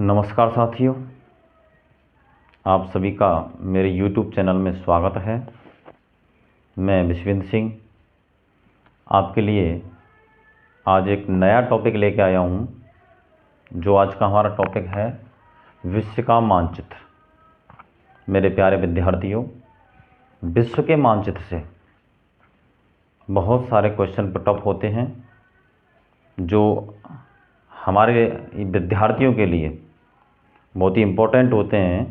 नमस्कार साथियों, आप सभी का मेरे YouTube चैनल में स्वागत है। मैं विश्वेंद्र सिंह आपके लिए आज एक नया टॉपिक लेके आया हूँ। जो आज का हमारा टॉपिक है विश्व का मानचित्र। मेरे प्यारे विद्यार्थियों, विश्व के मानचित्र से बहुत सारे क्वेश्चन पुट अप होते हैं जो हमारे विद्यार्थियों के लिए बहुत ही इम्पोर्टेंट होते हैं।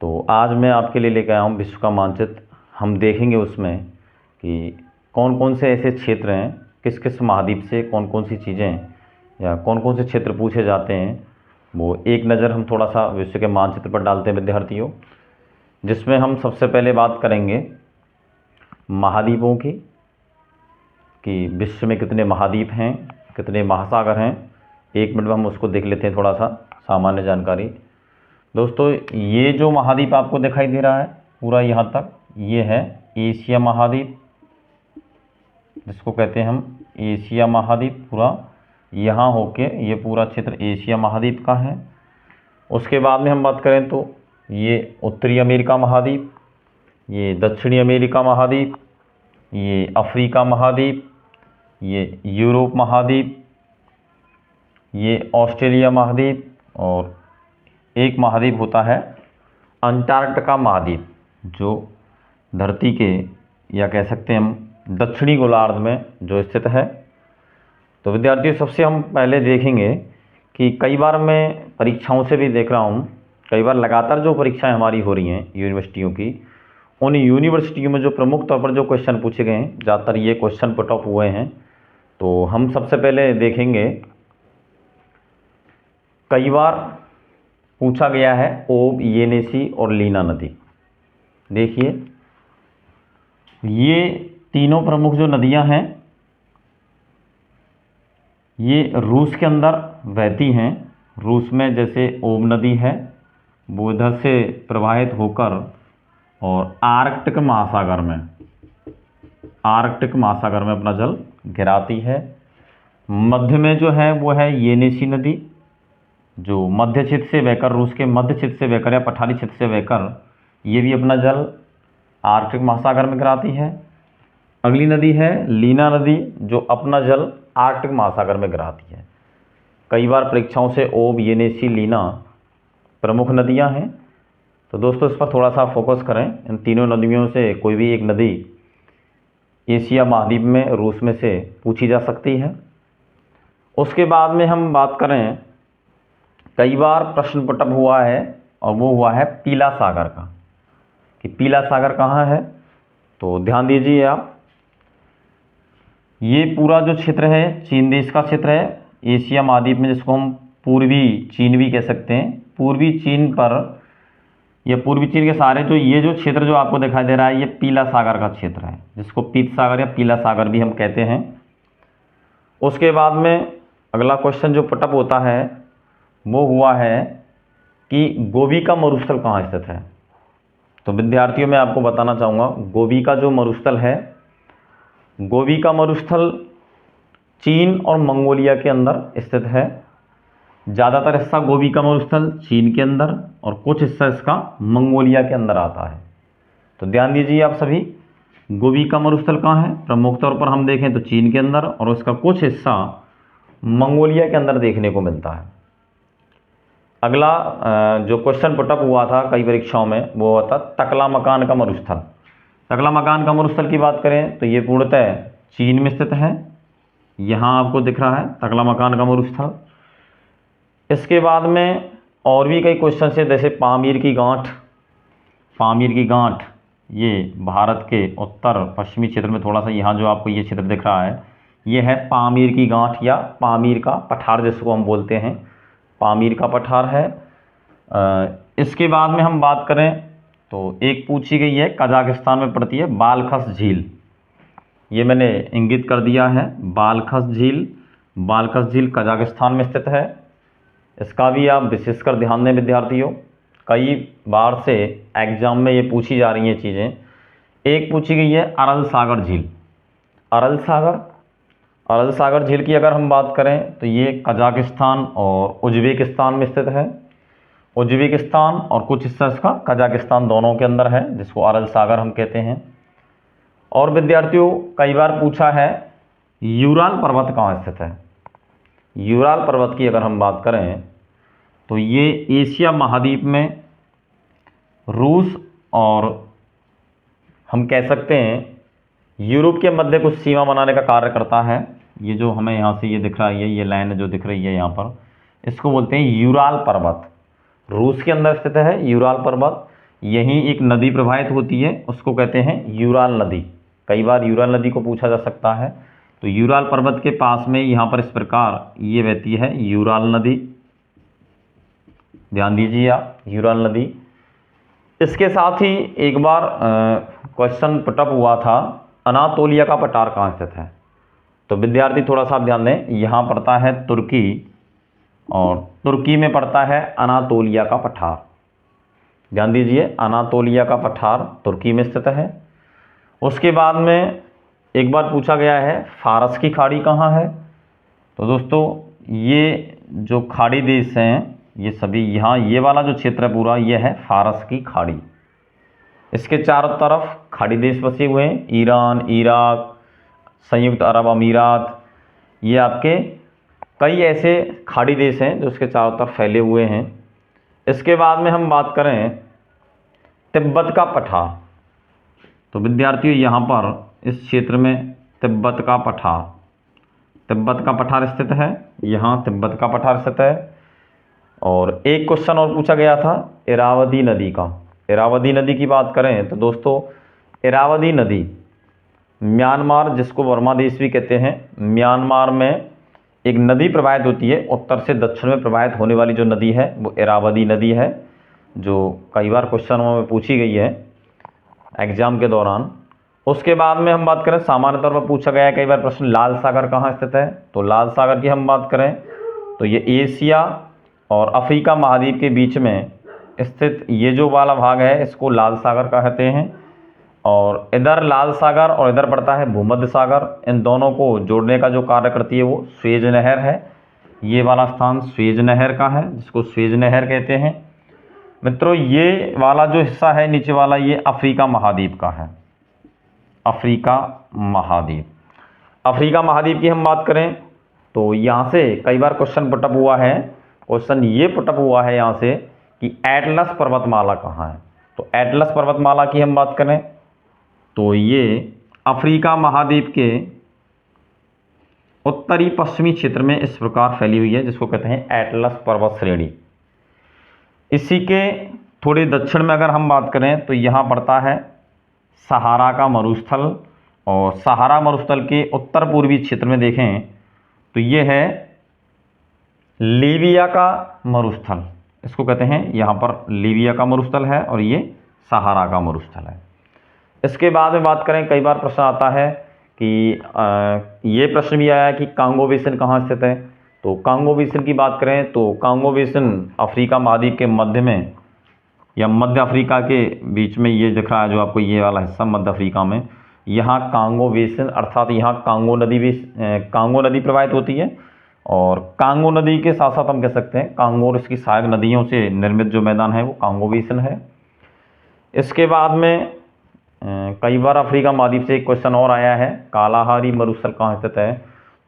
तो आज मैं आपके लिए लेकर आया हूँ विश्व का मानचित्र। हम देखेंगे उसमें कि कौन कौन से ऐसे क्षेत्र हैं, किस किस महाद्वीप से कौन कौन सी चीज़ें या कौन कौन से क्षेत्र पूछे जाते हैं। वो एक नज़र हम थोड़ा सा विश्व के मानचित्र पर डालते हैं विद्यार्थियों, जिसमें हम सबसे पहले बात करेंगे महाद्वीपों की, कि विश्व में कितने महाद्वीप हैं, कितने महासागर हैं। एक मिनट में हम उसको देख लेते हैं, थोड़ा सा सामान्य जानकारी। दोस्तों, ये जो महाद्वीप आपको दिखाई दे रहा है पूरा यहाँ तक, ये है एशिया महाद्वीप, जिसको कहते हैं हम एशिया महाद्वीप। पूरा यहाँ होके ये पूरा क्षेत्र एशिया महाद्वीप का है। उसके बाद में हम बात करें तो ये उत्तरी अमेरिका महाद्वीप, ये दक्षिणी अमेरिका महाद्वीप, ये अफ्रीका महाद्वीप, ये यूरोप महाद्वीप, ये ऑस्ट्रेलिया महाद्वीप, और एक महाद्वीप होता है अंटार्कटिका महाद्वीप, जो धरती के या कह सकते हैं हम दक्षिणी गोलार्ध में जो स्थित है। तो विद्यार्थियों, सबसे हम पहले देखेंगे कि कई बार मैं परीक्षाओं से भी देख रहा हूँ, कई बार लगातार जो परीक्षाएं हमारी हो रही हैं यूनिवर्सिटियों की, उन यूनिवर्सिटियों में जो प्रमुख तौर पर जो क्वेश्चन पूछे गए हैं, ज़्यादातर ये क्वेश्चन पुट अप हुए हैं। तो हम सबसे पहले देखेंगे, कई बार पूछा गया है ओब, येनेसी और लीना नदी। देखिए, ये तीनों प्रमुख जो नदियां हैं ये रूस के अंदर बहती हैं। रूस में जैसे ओब नदी है, वो इधर से प्रवाहित होकर और आर्कटिक महासागर में अपना जल गिराती है। मध्य में जो है वो है येनेसी नदी, जो मध्य क्षेत्र से बहकर, रूस के मध्य क्षेत्र से बहकर या पठारी क्षेत्र से बहकर ये भी अपना जल आर्कटिक महासागर में गिराती है। अगली नदी है लीना नदी, जो अपना जल आर्कटिक महासागर में गिराती है। कई बार परीक्षाओं से ओब, येनेसी, लीना प्रमुख नदियां हैं। तो दोस्तों, इस पर थोड़ा सा फोकस करें। इन तीनों नदियों से कोई भी एक नदी एशिया महाद्वीप में रूस में से पूछी जा सकती है। उसके बाद में हम बात करें, कई बार प्रश्न पुट अप हुआ है और वो हुआ है पीला सागर का, कि पीला सागर कहाँ है। तो ध्यान दीजिए आप, ये पूरा जो क्षेत्र है चीन देश का क्षेत्र है एशिया महाद्वीप में, जिसको हम पूर्वी चीन भी कह सकते हैं। पूर्वी चीन पर या पूर्वी चीन के सारे जो ये जो क्षेत्र जो आपको दिखाई दे रहा है, ये पीला सागर का क्षेत्र है, जिसको पीत सागर या पीला सागर भी हम कहते हैं। उसके बाद में अगला क्वेश्चन जो पुट अप होता है वो हुआ है कि गोबी का मरुस्थल कहाँ स्थित है। तो विद्यार्थियों, मैं आपको बताना चाहूँगा, गोबी का जो मरुस्थल है, गोबी का मरुस्थल चीन और मंगोलिया के अंदर स्थित है। ज़्यादातर हिस्सा गोबी का मरुस्थल चीन के अंदर और कुछ हिस्सा इसका मंगोलिया के अंदर आता है। तो ध्यान दीजिए आप सभी, गोबी का मरुस्थल कहाँ है, प्रमुख तौर पर हम देखें तो चीन के अंदर, और उसका कुछ हिस्सा मंगोलिया के अंदर देखने को मिलता है। अगला जो क्वेश्चन पुट अप हुआ था कई परीक्षाओं में, वो हुआ था तकलामकान का मरुस्थल। तकलामकान का मरुस्थल की बात करें तो ये पूर्णतः चीन में स्थित है। यहाँ आपको दिख रहा है तकलामकान का मरुस्थल। इसके बाद में और भी कई क्वेश्चन है, जैसे पामीर की गांठ, ये भारत के उत्तर पश्चिमी क्षेत्र में थोड़ा सा, यहाँ जो आपको ये क्षेत्र दिख रहा है, ये है पामीर की गांठ या पामीर का पठार, जिसको हम बोलते हैं, पामीर का पठार है। इसके बाद में हम बात करें तो एक पूछी गई है, कजाकिस्तान में पड़ती है बालखस झील। ये मैंने इंगित कर दिया है, बालखस झील कजाकिस्तान में स्थित है। इसका भी आप विशेषकर ध्यान दें विद्यार्थियों, कई बार से एग्जाम में ये पूछी जा रही हैं चीज़ें। एक पूछी गई है अरल सागर झील। अरल सागर झील की अगर हम बात करें तो ये कजाकिस्तान और उज्बेकिस्तान में स्थित है। उज्बेकिस्तान और कुछ हिस्सा इसका कजाकिस्तान दोनों के अंदर है, जिसको अरल सागर हम कहते हैं। और विद्यार्थियों कई बार पूछा है यूराल पर्वत कहाँ स्थित है। यूराल पर्वत की अगर हम बात करें तो ये एशिया महाद्वीप में रूस और हम कह सकते हैं यूरोप के मध्य कुछ सीमा बनाने का कार्य करता है। ये जो हमें यहाँ से ये दिख रहा है, ये लाइन जो दिख रही है यहाँ पर, इसको बोलते हैं यूराल पर्वत। रूस के अंदर स्थित है यूराल पर्वत। यहीं एक नदी प्रवाहित होती है, उसको कहते हैं यूराल नदी। कई बार यूराल नदी को पूछा जा सकता है। तो यूराल पर्वत के पास में यहाँ पर इस प्रकार ये बहती है यूराल नदी, ध्यान दीजिए आप, यूराल नदी। इसके साथ ही एक बार क्वेश्चन पुटअप हुआ था, अनातोलिया का पठार कहाँ स्थित है। तो विद्यार्थी थोड़ा सा ध्यान दें, यहाँ पड़ता है तुर्की और तुर्की में पड़ता है अनातोलिया का पठार। ध्यान दीजिए, अनातोलिया का पठार तुर्की में स्थित है। उसके बाद में एक बार पूछा गया है फारस की खाड़ी कहाँ है। तो दोस्तों ये जो खाड़ी देश हैं ये सभी, यहाँ ये वाला जो क्षेत्र है पूरा ये है फारस की खाड़ी। इसके चारों तरफ खाड़ी देश बसे हुए हैं, ईरान, इराक, संयुक्त अरब अमीरात, ये आपके कई ऐसे खाड़ी देश हैं जो इसके चारों तरफ फैले हुए हैं। इसके बाद में हम बात करें तिब्बत का पठार। तो विद्यार्थियों यहाँ पर इस क्षेत्र में तिब्बत का पठार स्थित है, यहाँ तिब्बत का पठार स्थित है। और एक क्वेश्चन और पूछा गया था इरावदी नदी का। इरावदी नदी की बात करें तो दोस्तों इरावदी नदी म्यांमार, जिसको वर्मा देश भी कहते हैं, म्यांमार में एक नदी प्रवाहित होती है, उत्तर से दक्षिण में प्रवाहित होने वाली जो नदी है वो इरावदी नदी है, जो कई बार क्वेश्चनों में पूछी गई है एग्जाम के दौरान। उसके बाद में हम बात करें, सामान्य तौर पर पूछा गया है कई बार प्रश्न, लाल सागर कहाँ स्थित है। तो लाल सागर की हम बात करें तो ये एशिया और अफ्रीका महाद्वीप के बीच में स्थित ये जो वाला भाग है इसको लाल सागर कहते हैं। और इधर लाल सागर और इधर पड़ता है भूमध्य सागर, इन दोनों को जोड़ने का जो कार्य करती है वो स्वेज नहर है। ये वाला स्थान स्वेज नहर का है, जिसको स्वेज नहर कहते हैं। मित्रों ये वाला जो हिस्सा है नीचे वाला, ये अफ्रीका महाद्वीप का है, अफ्रीका महाद्वीप। अफ्रीका महाद्वीप की हम बात करें तो यहाँ से कई बार क्वेश्चन पुटअप हुआ है, क्वेश्चन ये पुटअप हुआ है यहाँ से कि एटलस पर्वतमाला कहाँ है। तो एटलस पर्वतमाला की हम बात करें तो ये अफ्रीका महाद्वीप के उत्तरी पश्चिमी क्षेत्र में इस प्रकार फैली हुई है, जिसको कहते हैं एटलस पर्वत श्रेणी। इसी के थोड़े दक्षिण में अगर हम बात करें तो यहाँ पड़ता है सहारा का मरुस्थल, और सहारा मरुस्थल के उत्तर पूर्वी क्षेत्र में देखें तो ये है लीबिया का मरुस्थल, इसको कहते हैं, यहाँ पर लीबिया का मरुस्थल है और ये सहारा का मरुस्थल है। इसके बाद में बात करें, कई बार प्रश्न आता है कि ये प्रश्न भी आया कि कांगो बेसिन कहाँ स्थित है। तो कांगो बेसिन की बात करें तो कांगो बेसिन अफ्रीका महाद्वीप के मध्य में या मध्य अफ्रीका के बीच में ये दिख रहा है जो आपको ये वाला हिस्सा मध्य अफ्रीका में, यहाँ कांगो बेसिन अर्थात यहाँ कांगो नदी प्रवाहित होती है। और कांगो नदी के साथ साथ हम कह सकते हैं कांगो और इसकी सहायक नदियों से निर्मित जो मैदान है वो कांगो बेसिन है। इसके बाद में कई बार अफ्रीका महाद्वीप से एक क्वेश्चन और आया है, कालाहारी मरुस्थल कहाँ स्थित है।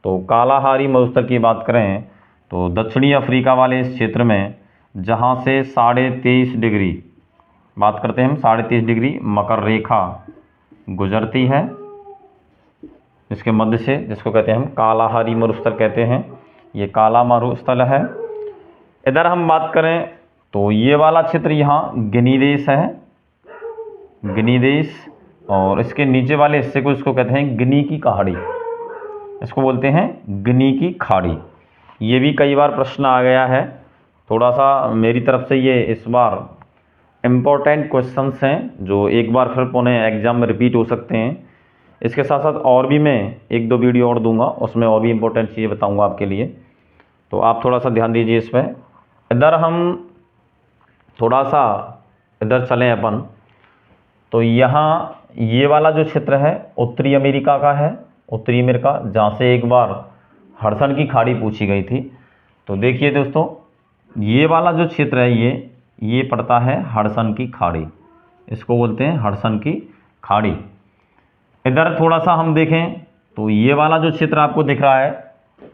तो कालाहारी मरुस्थल की बात करें तो दक्षिणी अफ्रीका वाले इस क्षेत्र में, जहाँ से 23.5 डिग्री, बात करते हैं हम 23.5 डिग्री मकर रेखा गुजरती है इसके मध्य से, जिसको कहते हैं हम कालाहारी मरुस्थल कहते हैं, ये काला मरुस्थल है। इधर हम बात करें तो ये वाला क्षेत्र यहाँ गिनी देश है, गिनी देश, और इसके नीचे वाले हिस्से को इसको कहते हैं गिनी की खाड़ी, इसको बोलते हैं गिनी की खाड़ी। ये भी कई बार प्रश्न आ गया है, थोड़ा सा मेरी तरफ से ये इस बार इम्पोर्टेंट क्वेश्चंस हैं जो एक बार फिर पुनः एग्जाम में रिपीट हो सकते हैं। इसके साथ साथ और भी मैं 1-2 वीडियो और दूंगा, उसमें और भी इम्पोर्टेंट चीज़ें बताऊंगा आपके लिए, तो आप थोड़ा सा ध्यान दीजिए इस पर। इधर हम थोड़ा सा इधर चलें अपन, तो यहाँ ये वाला जो क्षेत्र है उत्तरी अमेरिका का है, उत्तरी अमेरिका, जहाँ से एक बार हडसन की खाड़ी पूछी गई थी। तो देखिए दोस्तों, ये वाला जो क्षेत्र है ये पड़ता है हडसन की खाड़ी, इसको बोलते हैं हडसन की खाड़ी। इधर थोड़ा सा हम देखें तो ये वाला जो क्षेत्र आपको दिख रहा है,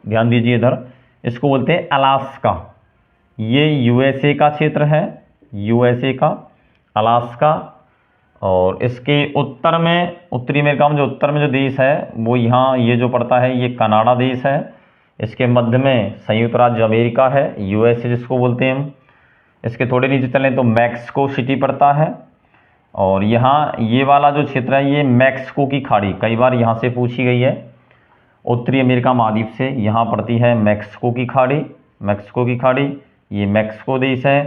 ध्यान दीजिए इधर, इसको बोलते हैं अलास्का। ये यूएसए का क्षेत्र है, यूएसए का अलास्का। और इसके उत्तर में, उत्तरी अमेरिका में जो उत्तर में जो देश है वो यहाँ ये जो पड़ता है ये कनाडा देश है। इसके मध्य में संयुक्त राज्य अमेरिका है, यूएसए जिसको बोलते हैं हम। इसके थोड़े नीचे चलें तो मैक्सिको सिटी पड़ता है। और यहाँ ये वाला जो क्षेत्र है ये मैक्सिको की खाड़ी, कई बार यहाँ से पूछी गई है, उत्तरी अमेरिका महाद्वीप से यहाँ पड़ती है मैक्सिको की खाड़ी। मैक्सिको की खाड़ी, ये मैक्सिको देश है।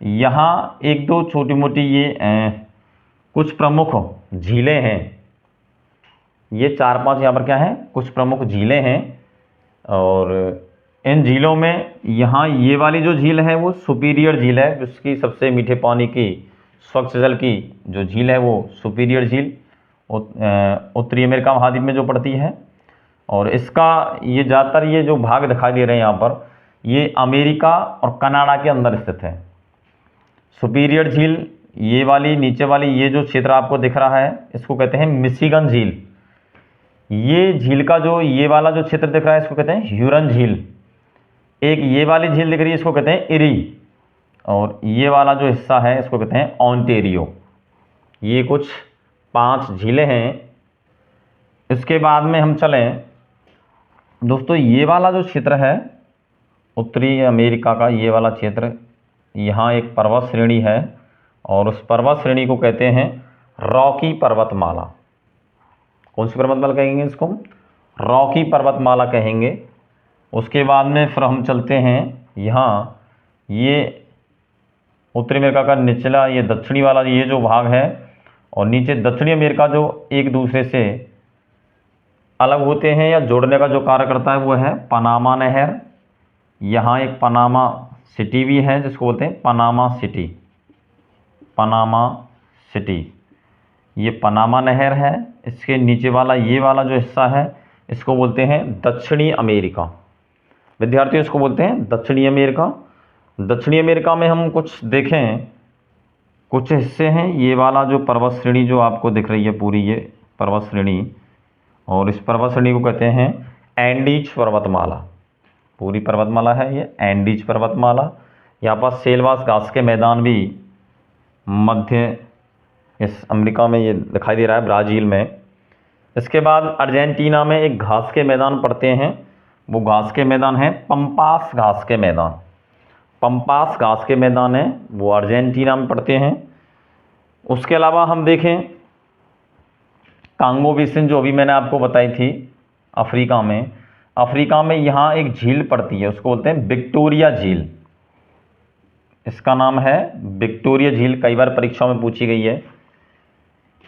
यहाँ एक दो छोटी मोटी ये कुछ प्रमुख झीलें हैं, ये 4-5 यहाँ पर क्या है, कुछ प्रमुख झीलें हैं। और इन झीलों में यहाँ ये वाली जो झील है वो सुपीरियर झील है, जिसकी सबसे मीठे पानी की स्वच्छ जल की जो झील है वो सुपीरियर झील उत्तरी अमेरिका महाद्वीप में जो पड़ती है। और इसका ये ज़्यादातर ये जो भाग दिखाई दे रहे हैं यहाँ पर, ये अमेरिका और कनाडा के अंदर स्थित है। सुपीरियर झील, ये वाली नीचे वाली ये जो क्षेत्र आपको दिख रहा है इसको कहते हैं मिशिगन झील। ये झील का जो ये वाला जो क्षेत्र दिख रहा है इसको कहते हैं ह्यूरन झील। एक ये वाली झील दिख रही है इसको कहते हैं इरी। और ये वाला जो हिस्सा है इसको कहते हैं ओंटेरियो। ये कुछ 5 झीलें हैं। इसके बाद में हम चलें दोस्तों, ये वाला जो क्षेत्र है उत्तरी अमेरिका का, ये वाला क्षेत्र, यहाँ एक पर्वत श्रेणी है और उस पर्वत श्रेणी को कहते हैं रॉकी पर्वतमाला। कौन सी पर्वतमाला कहेंगे इसको? रॉकी पर्वतमाला कहेंगे। उसके बाद में फिर हम चलते हैं यहाँ, ये उत्तरी अमेरिका का निचला ये दक्षिणी वाला ये जो भाग है, और नीचे दक्षिणी अमेरिका जो एक दूसरे से अलग होते हैं या जोड़ने का जो कार्य करता है वो है पनामा नहर। यहाँ एक पनामा सिटी भी है जिसको बोलते हैं पनामा सिटी। पनामा सिटी, ये पनामा नहर है। इसके नीचे वाला ये वाला जो हिस्सा है इसको बोलते हैं दक्षिणी अमेरिका। विद्यार्थियों, इसको बोलते हैं दक्षिणी अमेरिका। दक्षिणी अमेरिका में हम कुछ देखें, कुछ हिस्से हैं, ये वाला जो पर्वत श्रेणी जो आपको दिख रही है पूरी ये पर्वत श्रेणी, और इस पर्वत श्रेणी को कहते हैं एंडीज पर्वतमाला। पूरी पर्वतमाला है ये एंडीज पर्वतमाला। यहाँ पर सेलवास घास के मैदान भी मध्य इस अमेरिका में ये दिखाई दे रहा है, ब्राज़ील में। इसके बाद अर्जेंटीना में एक घास के मैदान पड़ते हैं, वो घास के मैदान है पंपास घास के मैदान। पंपास घास के मैदान है वो अर्जेंटीना में पड़ते हैं। उसके अलावा हम देखें कांगो बेसिन जो अभी मैंने आपको बताई थी अफ्रीका में, अफ्रीका में यहाँ एक झील पड़ती है उसको बोलते हैं विक्टोरिया झील। इसका नाम है विक्टोरिया झील, कई बार परीक्षाओं में पूछी गई है।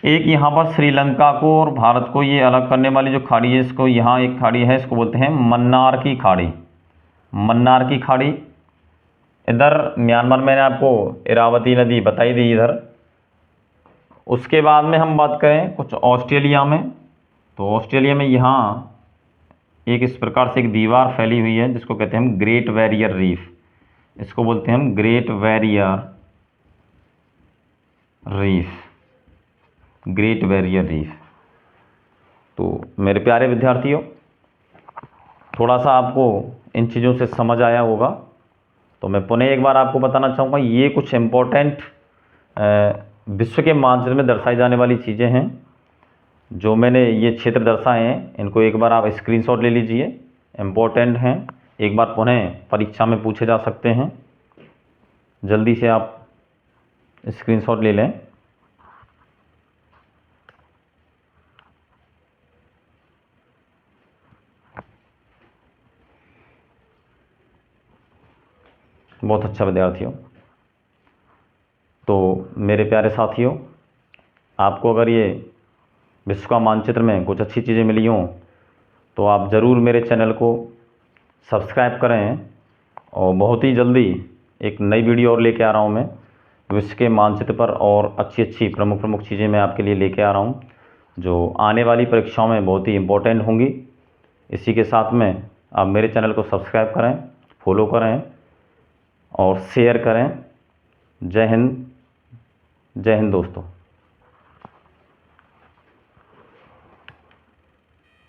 एक यहाँ पर श्रीलंका को और भारत को ये अलग करने वाली जो खाड़ी है, इसको यहाँ एक खाड़ी है इसको बोलते हैं मन्नार की खाड़ी। मन्नार की खाड़ी, इधर म्यांमार मैंने आपको इरावती नदी बताई दी इधर। उसके बाद में हम बात करें कुछ ऑस्ट्रेलिया में, तो ऑस्ट्रेलिया में यहाँ एक इस प्रकार से एक दीवार फैली हुई है जिसको कहते हैं हम ग्रेट बैरियर रीफ। इसको बोलते हैं हम great barrier reef, great barrier reef. तो मेरे प्यारे विद्यार्थियों, थोड़ा सा आपको इन चीज़ों से समझ आया होगा, तो मैं पुनः एक बार आपको बताना चाहूँगा ये कुछ इम्पोर्टेंट विश्व के मानचित्र में दर्शाई जाने वाली चीज़ें हैं जो मैंने ये क्षेत्र दर्शाए हैं। इनको एक बार आप स्क्रीनशॉट ले लीजिए, इम्पोर्टेंट हैं, एक बार पुनः परीक्षा में पूछे जा सकते हैं। जल्दी से आप स्क्रीनशॉट ले लें। बहुत अच्छा विद्यार्थियों। तो मेरे प्यारे साथियों, आपको अगर ये विश्व का मानचित्र में कुछ अच्छी चीज़ें मिली हों तो आप ज़रूर मेरे चैनल को सब्सक्राइब करें, और बहुत ही जल्दी एक नई वीडियो और लेके आ रहा हूँ मैं विश्व के मानचित्र पर, और अच्छी अच्छी प्रमुख चीज़ें मैं आपके लिए लेके आ रहा हूँ। जो आने वाली परीक्षाओं में बहुत ही इम्पोर्टेंट होंगी। इसी के साथ में आप मेरे चैनल को सब्सक्राइब करें, फॉलो करें और शेयर करें। जय हिंद, जय हिंद दोस्तों।